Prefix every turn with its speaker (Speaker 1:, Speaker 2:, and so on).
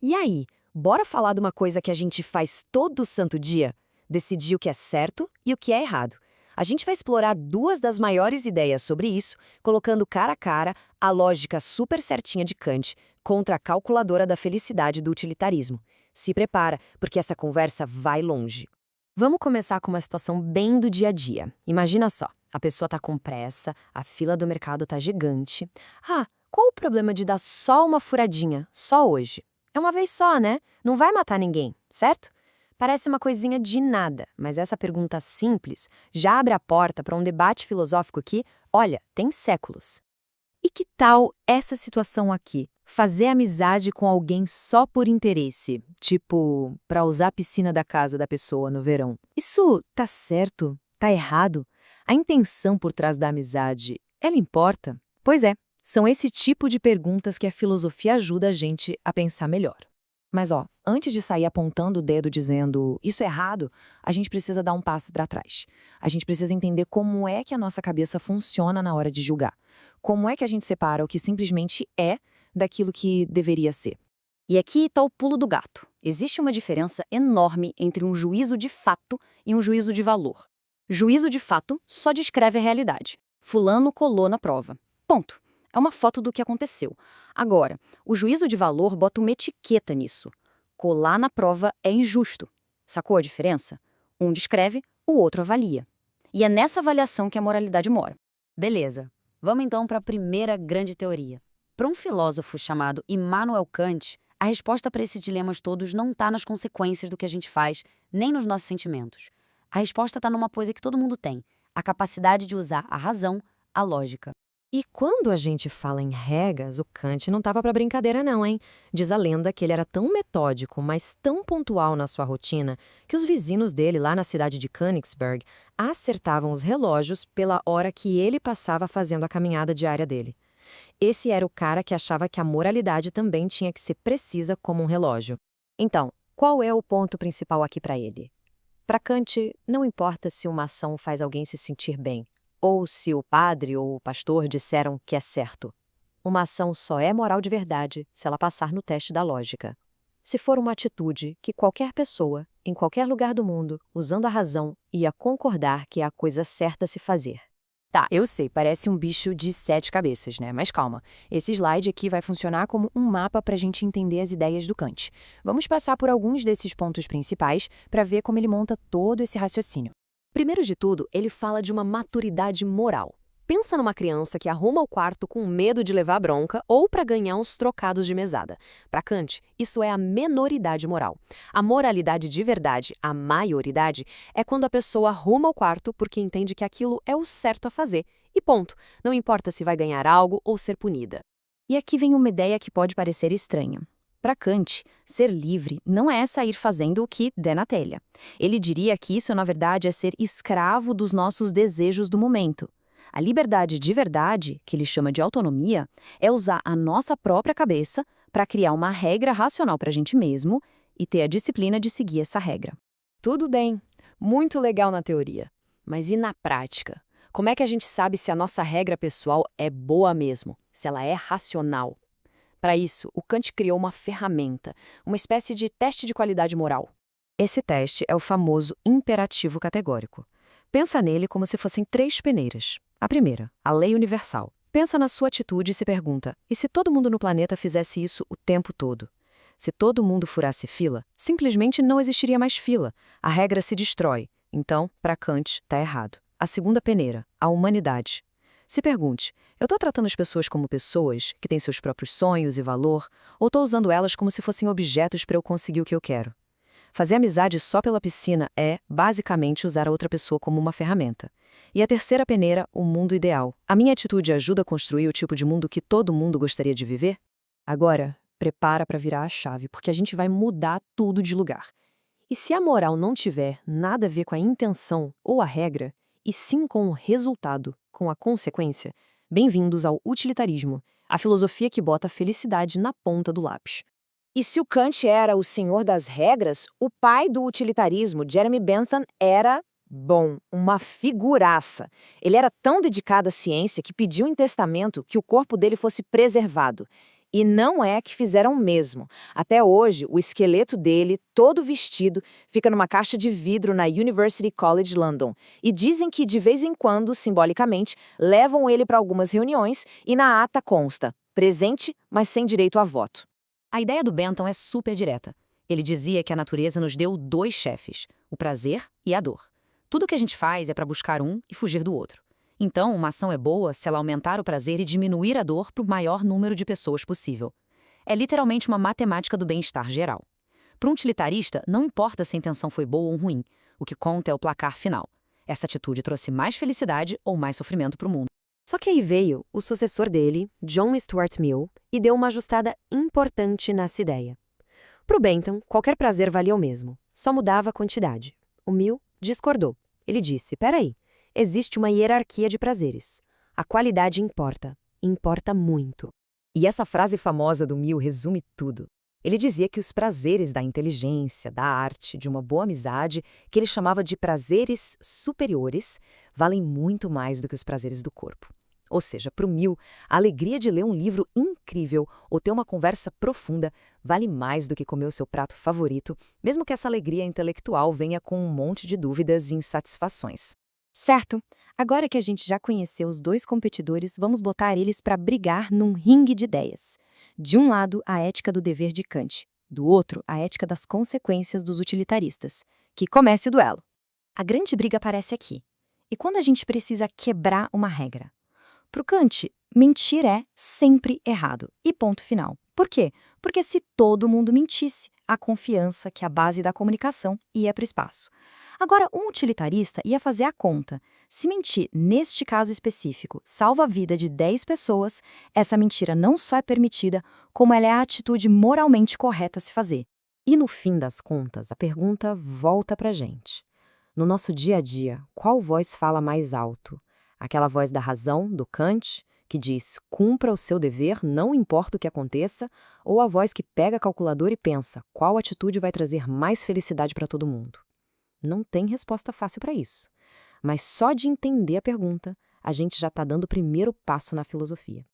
Speaker 1: E aí, bora falar de uma coisa que a gente faz todo santo dia? Decidir o que é certo e o que é errado. A gente vai explorar duas das maiores ideias sobre isso, colocando cara a cara a lógica super certinha de Kant contra a calculadora da felicidade do utilitarismo. Se prepara, porque essa conversa vai longe. Vamos começar com uma situação bem do dia a dia. Imagina só, a pessoa tá com pressa, a fila do mercado tá gigante. Ah, qual o problema de dar só uma furadinha, só hoje? É uma vez só, né? Não vai matar ninguém, certo? Parece uma coisinha de nada, mas essa pergunta simples já abre a porta para um debate filosófico que, olha, tem séculos.
Speaker 2: E que tal essa situação aqui? Fazer amizade com alguém só por interesse, tipo, para usar a piscina da casa da pessoa no verão. Isso tá certo? Tá errado? A intenção por trás da amizade, ela importa? Pois é, são esse tipo de perguntas que a filosofia ajuda a gente a pensar melhor. Mas antes de sair apontando o dedo dizendo isso é errado, a gente precisa dar um passo para trás. A gente precisa entender como é que a nossa cabeça funciona na hora de julgar. Como é que a gente separa o que simplesmente é daquilo que deveria ser?
Speaker 3: E aqui está o pulo do gato. Existe uma diferença enorme entre um juízo de fato e um juízo de valor. Juízo de fato só descreve a realidade. Fulano colou na prova. Ponto. É uma foto do que aconteceu. Agora, o juízo de valor bota uma etiqueta nisso. Colar na prova é injusto. Sacou a diferença? Um descreve, o outro avalia. E é nessa avaliação que a moralidade mora.
Speaker 4: Beleza. Vamos então para a primeira grande teoria. Para um filósofo chamado Immanuel Kant, a resposta para esses dilemas todos não está nas consequências do que a gente faz, nem nos nossos sentimentos. A resposta está numa coisa que todo mundo tem: a capacidade de usar a razão, a lógica.
Speaker 1: E quando a gente fala em regras, o Kant não estava para brincadeira não, hein? Diz a lenda que ele era tão metódico, mas tão pontual na sua rotina, que os vizinhos dele lá na cidade de Königsberg acertavam os relógios pela hora que ele passava fazendo a caminhada diária dele. Esse era o cara que achava que a moralidade também tinha que ser precisa como um relógio.
Speaker 2: Então, qual é o ponto principal aqui para ele? Para Kant, não importa se uma ação faz alguém se sentir bem, ou se o padre ou o pastor disseram que é certo. Uma ação só é moral de verdade se ela passar no teste da lógica. Se for uma atitude que qualquer pessoa, em qualquer lugar do mundo, usando a razão, ia concordar que é a coisa certa a se fazer.
Speaker 5: Tá, eu sei, parece um bicho de 7 cabeças, né? Mas calma, esse slide aqui vai funcionar como um mapa para a gente entender as ideias do Kant. Vamos passar por alguns desses pontos principais para ver como ele monta todo esse raciocínio.
Speaker 1: Primeiro de tudo, ele fala de uma maturidade moral. Pensa numa criança que arruma o quarto com medo de levar bronca ou para ganhar uns trocados de mesada. Para Kant, isso é a menoridade moral. A moralidade de verdade, a maioridade, é quando a pessoa arruma o quarto porque entende que aquilo é o certo a fazer. E ponto. Não importa se vai ganhar algo ou ser punida.
Speaker 2: E aqui vem uma ideia que pode parecer estranha. Para Kant, ser livre não é sair fazendo o que der na telha. Ele diria que isso, na verdade, é ser escravo dos nossos desejos do momento. A liberdade de verdade, que ele chama de autonomia, é usar a nossa própria cabeça para criar uma regra racional para a gente mesmo e ter a disciplina de seguir essa regra.
Speaker 1: Tudo bem, muito legal na teoria. Mas e na prática? Como é que a gente sabe se a nossa regra pessoal é boa mesmo, se ela é racional? Para isso, o Kant criou uma ferramenta, uma espécie de teste de qualidade moral. Esse teste é o famoso imperativo categórico. Pensa nele como se fossem 3 peneiras. A primeira, a lei universal. Pensa na sua atitude e se pergunta: e se todo mundo no planeta fizesse isso o tempo todo? Se todo mundo furasse fila, simplesmente não existiria mais fila. A regra se destrói. Então, para Kant, está errado. A segunda peneira, a humanidade. Se pergunte: eu estou tratando as pessoas como pessoas, que têm seus próprios sonhos e valor, ou estou usando elas como se fossem objetos para eu conseguir o que eu quero? Fazer amizade só pela piscina é, basicamente, usar a outra pessoa como uma ferramenta. E a terceira peneira, o mundo ideal. A minha atitude ajuda a construir o tipo de mundo que todo mundo gostaria de viver? Agora, prepara para virar a chave, porque a gente vai mudar tudo de lugar. E se a moral não tiver nada a ver com a intenção ou a regra, e sim com o resultado, com a consequência, bem-vindos ao utilitarismo, a filosofia que bota a felicidade na ponta do lápis.
Speaker 6: E se o Kant era o senhor das regras, o pai do utilitarismo, Jeremy Bentham, era, bom, uma figuraça. Ele era tão dedicado à ciência que pediu em testamento que o corpo dele fosse preservado. E não é que fizeram mesmo. Até hoje, o esqueleto dele, todo vestido, fica numa caixa de vidro na University College London. E dizem que, de vez em quando, simbolicamente, levam ele para algumas reuniões e na ata consta: presente, mas sem direito a voto.
Speaker 3: A ideia do Bentham é super direta. Ele dizia que a natureza nos deu dois chefes, o prazer e a dor. Tudo que a gente faz é para buscar um e fugir do outro. Então, uma ação é boa se ela aumentar o prazer e diminuir a dor para o maior número de pessoas possível. É literalmente uma matemática do bem-estar geral. Para um utilitarista, não importa se a intenção foi boa ou ruim, o que conta é o placar final. Essa atitude trouxe mais felicidade ou mais sofrimento para o mundo.
Speaker 1: Só que aí veio o sucessor dele, John Stuart Mill, e deu uma ajustada importante nessa ideia. Para o Bentham, qualquer prazer valia o mesmo, só mudava a quantidade. O Mill discordou. Ele disse, peraí, existe uma hierarquia de prazeres. A qualidade importa, importa muito.
Speaker 2: E essa frase famosa do Mill resume tudo. Ele dizia que os prazeres da inteligência, da arte, de uma boa amizade, que ele chamava de prazeres superiores, valem muito mais do que os prazeres do corpo. Ou seja, para o Mill, a alegria de ler um livro incrível ou ter uma conversa profunda vale mais do que comer o seu prato favorito, mesmo que essa alegria intelectual venha com um monte de dúvidas e insatisfações.
Speaker 5: Certo. Agora que a gente já conheceu os dois competidores, vamos botar eles para brigar num ringue de ideias. De um lado, a ética do dever de Kant. Do outro, a ética das consequências dos utilitaristas. Que comece o duelo. A grande briga aparece aqui. E quando a gente precisa quebrar uma regra? Para o Kant, mentir é sempre errado. E ponto final. Por quê? Porque se todo mundo mentisse, a confiança, que é a base da comunicação, ia para o espaço. Agora, um utilitarista ia fazer a conta. Se mentir, neste caso específico, salva a vida de 10 pessoas, essa mentira não só é permitida, como ela é a atitude moralmente correta a se fazer.
Speaker 1: E no fim das contas, a pergunta volta para a gente. No nosso dia a dia, qual voz fala mais alto? Aquela voz da razão, do Kant, que diz, cumpra o seu dever, não importa o que aconteça, ou a voz que pega a calculadora e pensa, qual atitude vai trazer mais felicidade para todo mundo? Não tem resposta fácil para isso. Mas só de entender a pergunta, a gente já está dando o primeiro passo na filosofia.